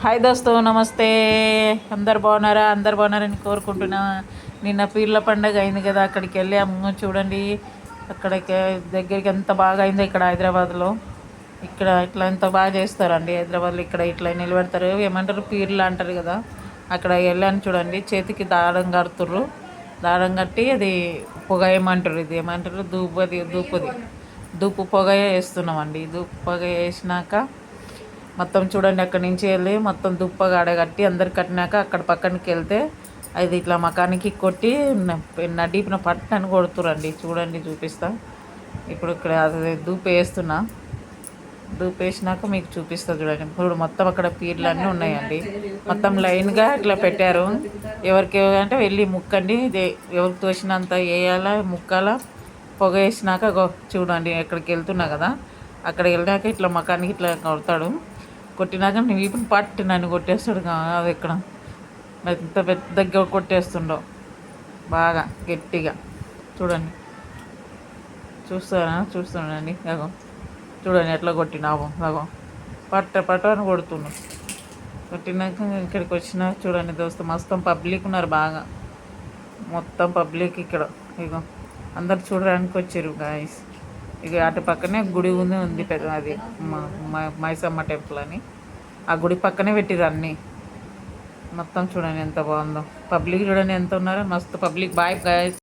Hi దోస్తు, నమస్తే. అందరు బాగున్నారా? అందరు బాగున్నారని కోరుకుంటున్నా. నిన్న పీర్ల పండగ అయింది కదా, అక్కడికి వెళ్ళాము. చూడండి అక్కడికి దగ్గరికి ఎంత బాగా అయిందో ఇక్కడ హైదరాబాద్లో. ఇక్కడ ఇట్లా ఎంత బాగా చేస్తారండి హైదరాబాద్లో. ఇక్కడ ఇట్లా నిలబెడతారు, ఏమంటారు పీర్లు అంటారు కదా. అక్కడ వెళ్ళాను చూడండి, చేతికి దారం కడుతుర్రు. దారం కట్టి అది పొగ ఏమంటారు, ఇది ఏమంటారు, దూపు పొగ వేస్తున్నామండి. దూపు పొగ వేసినాక మొత్తం చూడండి, అక్కడి నుంచి వెళ్ళి మొత్తం దుప్పగా అడగట్టి అందరు కట్టినాక అక్కడ పక్కనకి వెళ్తే అది ఇట్లా మకానికి కొట్టి నడీపిన పట్టని కొడుతురండి. చూడండి, చూపిస్తా. ఇప్పుడు ఇక్కడ అది దూపు వేస్తున్నా. దూపు వేసినాక మీకు చూపిస్తా చూడండి. ఇప్పుడు మొత్తం అక్కడ పీర్లు అన్నీ ఉన్నాయండి. మొత్తం లైన్గా ఇట్లా పెట్టారు. ఎవరికి అంటే వెళ్ళి ముక్కండి, ఎవరికి తోసినంత వేయాలా, ముక్కాల. పొగ వేసినాక చూడండి, ఎక్కడికి వెళ్తున్నా కదా, అక్కడికి వెళ్ళాక ఇట్లా మకానికి ఇట్లా కొడతాడు. కొట్టినాక నువ్వు ఇప్పుడు పట్టు నన్ను కొట్టేస్తాడు. అది ఎక్కడ ఎంత పెద్దగా కొట్టేస్తుండో, బాగా గట్టిగా. చూడండి, చూస్తున్నానండి. అగో చూడండి ఎట్లా కొట్టినావు. అగో పట్ట అని కొడుతున్నాడు. కొట్టినాక ఇక్కడికి వచ్చినా చూడండి దోస్తు, మొత్తం పబ్లిక్ ఉన్నారు బాగా. మొత్తం పబ్లిక్ ఇక్కడ. ఇగో అందరు చూడడానికి వచ్చారు గాయస్. ఇక అటు పక్కనే గుడి ఉంది పెద్ద, అది మైసమ్మ టెంపుల్ అని. ఆ గుడి పక్కనే పెట్టిరు అన్నీ. మొత్తం చూడండి ఎంత బాగుందో. పబ్లిక్ చూడండి ఎంత ఉన్నారో, మస్తు పబ్లిక్. Bye guys.